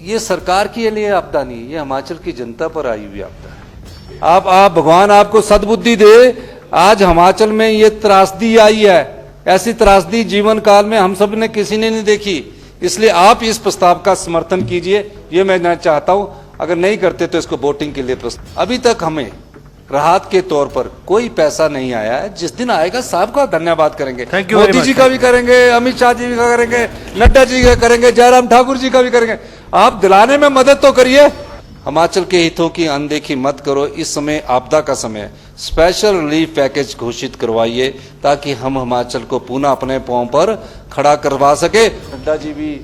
ये सरकार के लिए आपदा नहीं, ये हिमाचल की जनता पर आई हुई आपदा है। आप भगवान आपको सद्बुद्धि दे। आज हिमाचल में ये त्रासदी आई है, ऐसी त्रासदी जीवन काल में हम सब ने किसी ने नहीं देखी। इसलिए आप इस प्रस्ताव का समर्थन कीजिए, ये मैं चाहता हूं। अगर नहीं करते तो इसको वोटिंग के लिए प्रस्ताव। अभी तक हमें राहत के तौर पर कोई पैसा नहीं आया है। जिस दिन आएगा सबका धन्यवाद करेंगे। मोदी जी का भी करेंगे, अमित शाह जी का करेंगे, नड्डा जी का करेंगे, जयराम ठाकुर जी का भी करेंगे। आप दिलाने में मदद तो करिए। हिमाचल के हितों की अनदेखी मत करो। इस समय आपदा का समय, स्पेशल रिलीफ पैकेज घोषित करवाइए ताकि हम हिमाचल को पुनः अपने पांव पर खड़ा करवा सके। नड्डा जी भी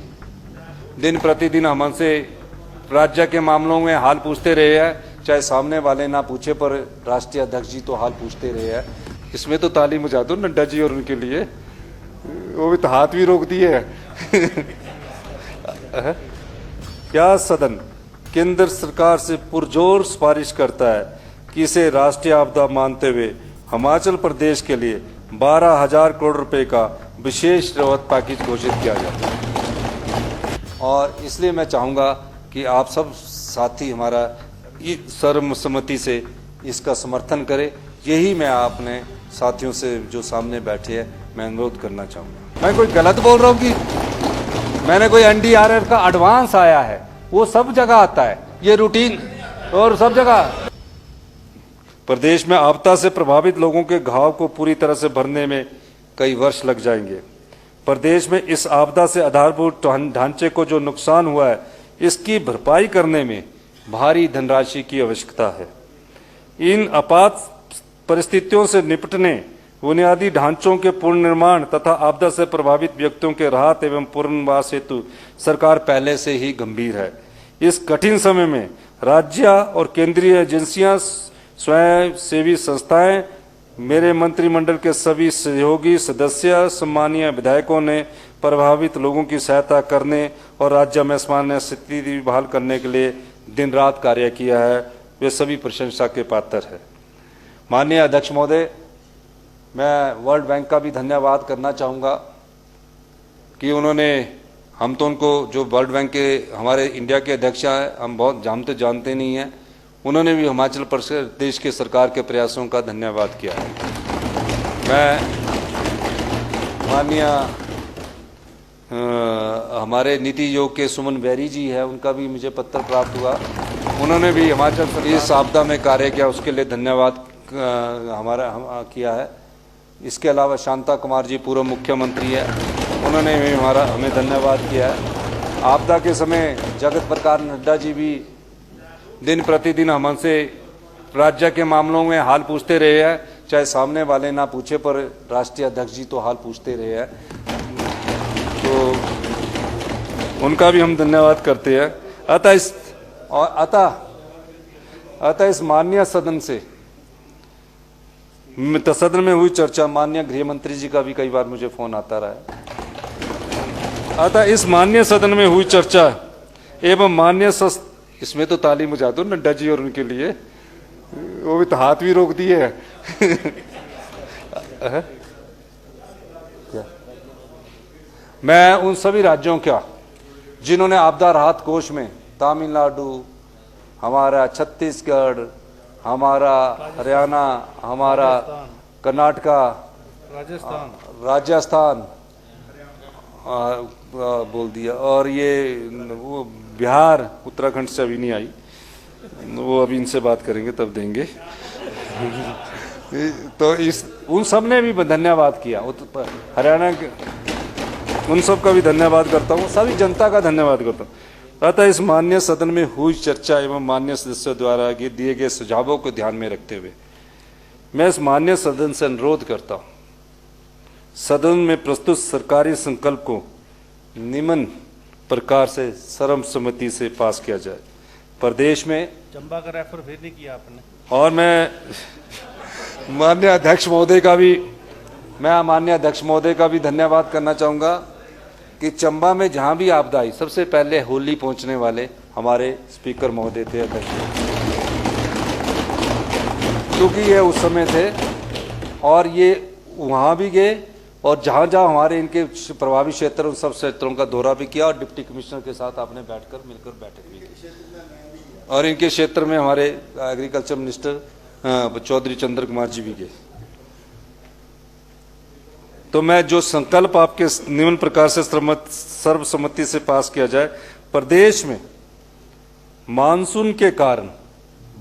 दिन प्रतिदिन हमसे राज्य के मामलों में हाल पूछते रहे हैं, चाहे सामने वाले ना पूछे पर राष्ट्रीय अध्यक्ष जी तो हाल पूछते रहे हैं। इसमें तो ताली बजा दो नड्डा जी और उनके लिए, वो भी तो हाथ भी रोक दिए। क्या सदन केंद्र सरकार से पुरजोर सिफारिश करता है कि इसे राष्ट्रीय आपदा मानते हुए हिमाचल प्रदेश के लिए 12,000 करोड़ रुपए का विशेष राहत पैकेज घोषित किया जाए। और इसलिए मैं चाहूंगा कि आप सब साथी हमारा सर्वसम्मति से इसका समर्थन करें। यही मैं अपने साथियों से जो सामने बैठे हैं मैं अनुरोध करना चाहूंगा। मैं कोई गलत बोल रहा हूँ कि मैंने कोई NDRF का एडवांस आया है? वो सब जगह आता है, ये रूटीन और सब जगह। प्रदेश में आपदा से प्रभावित लोगों के घाव को पूरी तरह से भरने में कई वर्ष लग जाएंगे। प्रदेश में इस आपदा से आधारभूत ढांचे को जो नुकसान हुआ है, इसकी भरपाई करने में भारी धनराशि की आवश्यकता है। इन आपात परिस्थितियों से निपटने, बुनियादी ढांचों के पुनर्निर्माण तथा आपदा से प्रभावित व्यक्तियों के राहत एवं पुनर्वास हेतु सरकार पहले से ही गंभीर है। इस कठिन समय में राज्य और केंद्रीय एजेंसियां, स्वयं सेवी संस्थाएं, मेरे मंत्रिमंडल के सभी सहयोगी सदस्य, सम्मानीय विधायकों ने प्रभावित लोगों की सहायता करने और राज्य में सामान्य स्थिति बहाल करने के लिए दिन रात कार्य किया है। वे सभी प्रशंसा के पात्र है। माननीय अध्यक्ष महोदय, मैं वर्ल्ड बैंक का भी धन्यवाद करना चाहूँगा कि उन्होंने, हम तो उनको जो वर्ल्ड बैंक के हमारे इंडिया के अध्यक्ष हैं, हम बहुत जानते नहीं हैं, उन्होंने भी हिमाचल प्रदेश के सरकार के प्रयासों का धन्यवाद किया है। मैं माननीय हमारे नीति आयोग के सुमन बैरी जी है, उनका भी मुझे पत्र प्राप्त हुआ। उन्होंने भी हिमाचल प्रदेश इस आपदा में कार्य किया, उसके लिए धन्यवाद किया है। इसके अलावा शांता कुमार जी पूर्व मुख्यमंत्री है, उन्होंने भी हमें धन्यवाद किया है। आपदा के समय जगत प्रकाश नड्डा जी भी दिन प्रतिदिन हमसे राज्य के मामलों में हाल पूछते रहे हैं, चाहे सामने वाले ना पूछे पर राष्ट्रीय अध्यक्ष जी तो हाल पूछते रहे हैं। तो उनका भी हम धन्यवाद करते हैं। अतः इस माननीय सदन से सदन में हुई चर्चा, माननीय गृह मंत्री जी का भी कई बार मुझे फोन आता रहा है। अतः इस माननीय सदन में हुई चर्चा एवं माननीय इसमें तो ताली बजा दो नड्डा जी और उनके लिए, वो भी तो हाथ भी रोक दिए है। मैं उन सभी राज्यों का जिन्होंने आपदा राहत कोष में तमिलनाडु, हमारा छत्तीसगढ़, हमारा हरियाणा, हमारा कर्नाटका, राजस्थान बोल दिया, और ये वो बिहार, उत्तराखंड से अभी नहीं आई, वो अभी इनसे बात करेंगे तब देंगे। तो उन सब ने भी धन्यवाद किया। हरियाणा के उन सब का भी धन्यवाद करता हूँ, सभी जनता का धन्यवाद करता हूँ। अतः इस माननीय सदन में हुई चर्चा एवं माननीय सदस्यों द्वारा दिए गए सुझावों को ध्यान में रखते हुए मैं इस माननीय सदन से अनुरोध करता हूँ, सदन में प्रस्तुत सरकारी संकल्प को निम्न प्रकार से सर्वसम्मति से पास किया जाए। प्रदेश में चंबा का रेफर फिर नहीं किया आपने। और मैं माननीय अध्यक्ष महोदय का भी धन्यवाद करना चाहूँगा कि चंबा में जहाँ भी आपदा आई, सबसे पहले होली पहुँचने वाले हमारे स्पीकर महोदय थे, अध्यक्ष, क्योंकि ये उस समय थे और ये वहाँ भी गए और जहाँ जहाँ हमारे इनके प्रभावी क्षेत्र उन सब क्षेत्रों का दौरा भी किया और डिप्टी कमिश्नर के साथ आपने मिलकर बैठक भी की। और इनके क्षेत्र में हमारे एग्रीकल्चर मिनिस्टर चौधरी चंद्र कुमार जी भी गए। तो मैं जो संकल्प आपके निम्न प्रकार से सर्वसम्मति से पास किया जाए, प्रदेश में मानसून के कारण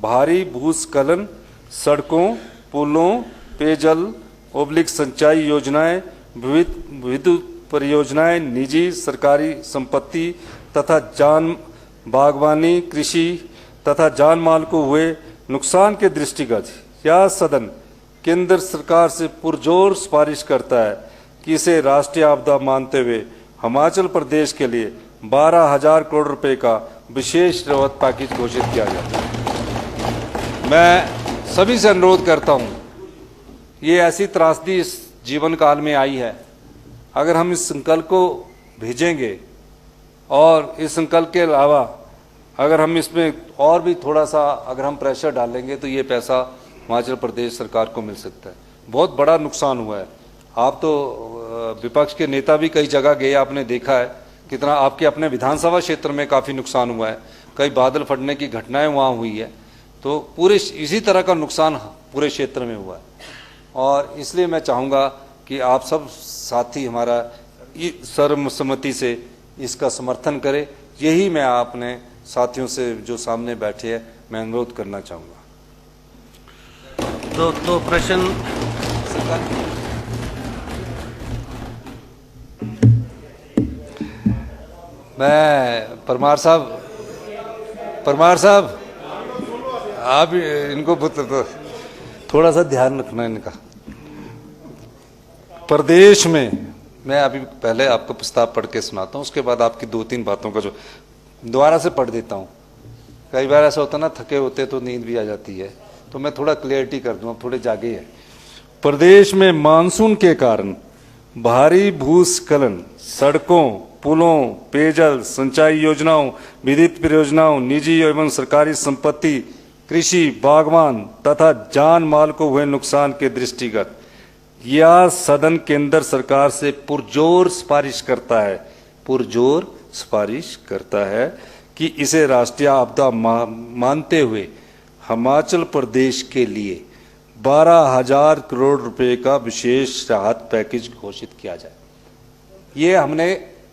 भारी भूस्खलन, सड़कों, पुलों, पेयजल ओब्लिक सिंचाई योजनाएं, विद्युत परियोजनाएं, निजी सरकारी संपत्ति तथा बागवानी, कृषि तथा जान माल को हुए नुकसान के दृष्टिगत यह सदन केंद्र सरकार से पुरजोर सिफारिश करता है कि इसे राष्ट्रीय आपदा मानते हुए हिमाचल प्रदेश के लिए 12,000 करोड़ रुपए का विशेष राहत पैकेज घोषित किया जाए। मैं सभी से अनुरोध करता हूं, ये ऐसी त्रासदी इस जीवन काल में आई है, अगर हम इस संकल्प को भेजेंगे और इस संकल्प के अलावा अगर हम इसमें और भी थोड़ा सा अगर हम प्रेशर डालेंगे तो ये पैसा हिमाचल प्रदेश सरकार को मिल सकता है। बहुत बड़ा नुकसान हुआ है। आप तो विपक्ष के नेता भी कई जगह गए, आपने देखा है कितना आपके अपने विधानसभा क्षेत्र में काफ़ी नुकसान हुआ है, कई बादल फटने की घटनाएं वहाँ हुई है। तो पूरे इसी तरह का नुकसान पूरे क्षेत्र में हुआ है और इसलिए मैं चाहूँगा कि आप सब साथी हमारा सर्वसम्मति से इसका समर्थन करें। यही मैं आपने साथियों से जो सामने बैठे हैं मैं अनुरोध करना चाहूँगा। तो प्रश्न मैं परमार साहब आप इनको तो थोड़ा सा ध्यान रखना इनका। प्रदेश में मैं अभी पहले आपको प्रस्ताव पढ़ के सुनाता हूँ, उसके बाद आपकी 2-3 बातों का जो दोबारा से पढ़ देता हूँ। कई बार ऐसा होता ना, थके होते तो नींद भी आ जाती है, तो मैं थोड़ा क्लियरिटी कर दूँ, थोड़े जागे हैं। प्रदेश में मानसून के कारण भारी भूस्खलन, सड़कों, पुलों, पेयजल सिंचाई योजनाओं, विद्युत परियोजनाओं, निजी एवं सरकारी संपत्ति, कृषि, बागवान तथा जान माल को हुए नुकसान के दृष्टिगत यह सदन केंद्र सरकार से पुरजोर सिफारिश करता है कि इसे राष्ट्रीय आपदा मानते हुए हिमाचल प्रदेश के लिए 12,000 करोड़ रुपए का विशेष राहत पैकेज घोषित किया जाए। ये हमने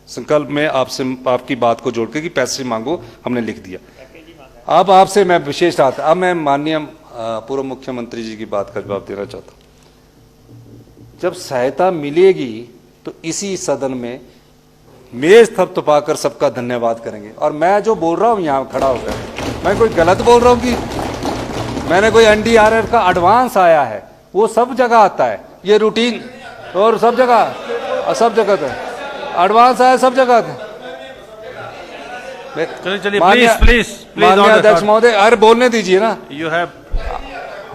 संकल्प में आपकी बात को जोड़ के कि पैसे मांगो, हमने लिख दिया। अब आपसे मैं विशेष राहत, अब मैं माननीय पूर्व मुख्यमंत्री जी की बात का जवाब देना चाहता हूँ। जब सहायता मिलेगी तो इसी सदन में मेज थपथपाकर सबका धन्यवाद करेंगे। और मैं जो बोल रहा हूँ यहाँ खड़ा होकर, मैं कोई गलत बोल रहा हूँ कि मैंने कोई NDRF का एडवांस आया है, वो सब जगह आता है, ये रूटीन और सब जगह एडवांस आया, सब जगह। चलिए प्लीज माननीय अध्यक्ष महोदय, अरे बोलने दीजिए ना।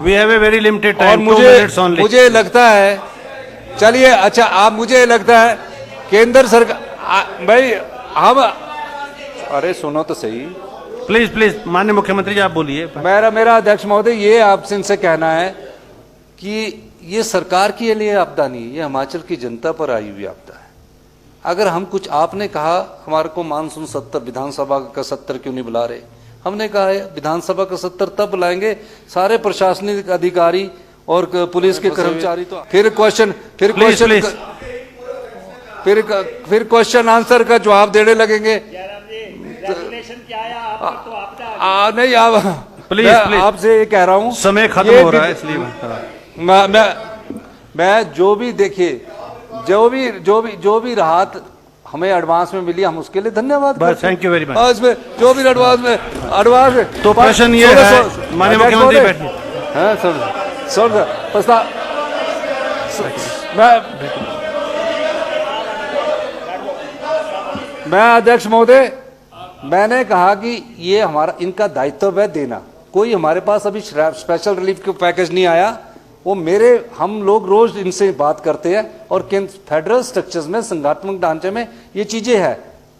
We have a very limited time, मुझे लगता है, चलिए अच्छा, आप मुझे लगता है केंद्र सरकार भाई हम, अरे सुनो तो सही, प्लीज माननीय मुख्यमंत्री जी आप बोलिए। मेरा अध्यक्ष महोदय, ये आपसे इनसे कहना है कि ये सरकार के लिए आपदा नहीं, ये हिमाचल की जनता पर आई हुई आपदा है। अगर हम कुछ, आपने कहा हमारे को मानसून सत्र, विधानसभा का सत्र क्यों नहीं बुला रहे, हमने कहा है विधानसभा का सत्र तब बुलाएंगे सारे प्रशासनिक अधिकारी और पुलिस के कर्मचारी। तो फिर क्वेश्चन आंसर का जवाब देने लगेंगे। नहीं, प्लीज आपसे ये कह रहा हूँ, समय खत्म हो रहा है, इसलिए मैं जो भी देखिए, जो भी राहत हमें एडवांस में मिली, हम उसके लिए धन्यवाद। Thank you very much. इसमें जो भी एडवांस में तो प्रश्न ये है, माननीय मुख्यमंत्री बैठिए। हाँ सर प्रस्ताव, मैं अध्यक्ष महोदय, मैंने कहा कि ये हमारा, इनका दायित्व है देना। कोई हमारे पास अभी स्पेशल रिलीफ का पैकेज नहीं आया, वो हम लोग रोज इनसे बात करते हैं और फेडरल स्ट्रक्चर्स में, संगठनात्मक ढांचे में ये चीजें हैं।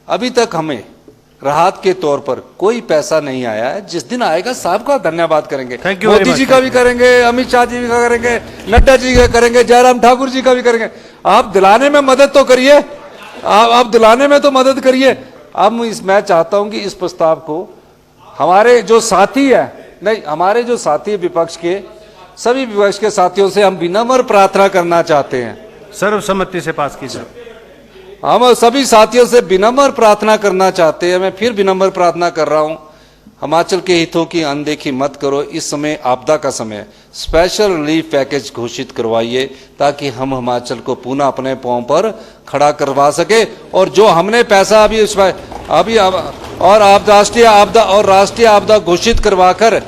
अभी तक हमें राहत के तौर पर कोई पैसा नहीं आया है। जिस दिन आएगा सबका धन्यवाद करेंगे। मोदी जी का भी करेंगे, अमित शाह जी का करेंगे, नड्डा जी का करेंगे, जयराम ठाकुर जी का भी करेंगे। आप दिलाने में मदद तो करिए, आप दिलाने में तो मदद करिए। अब मैं चाहता हूं कि इस प्रस्ताव को हमारे जो साथी है, नहीं हमारे जो साथी विपक्ष के, सभी विपक्ष के साथियों से हम विनम्र प्रार्थना करना चाहते हैं, सर्वसम्मति से पास कीजिए। हम सभी साथियों से विनम्र प्रार्थना करना चाहते हैं। मैं फिर विनम्र प्रार्थना कर रहा हूं, हिमाचल के हितों की अनदेखी मत करो। इस समय आपदा का समय, स्पेशल रिलीफ पैकेज घोषित करवाइए ताकि हम हिमाचल को पुनः अपने पांव पर खड़ा करवा सके। और जो हमने पैसा अभी और आप राष्ट्रीय आपदा घोषित करवाकर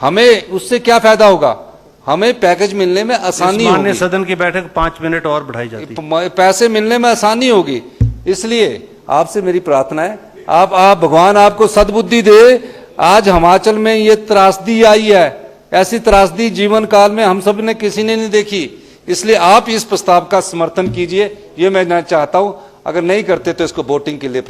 हमें उससे क्या फायदा होगा? हमें पैकेज मिलने में आसानी होगी, माननीय सदन की बैठक 5 मिनट और बढ़ाई जाती, पैसे मिलने में आसानी होगी। इसलिए आपसे मेरी प्रार्थना है, आप भगवान आपको सद्बुद्धि दे। आज हिमाचल में ये त्रासदी आई है, ऐसी त्रासदी जीवन काल में हम सब ने किसी ने नहीं देखी। इसलिए आप इस प्रस्ताव का समर्थन कीजिए, ये मैं चाहता हूं। अगर नहीं करते तो इसको वोटिंग के लिए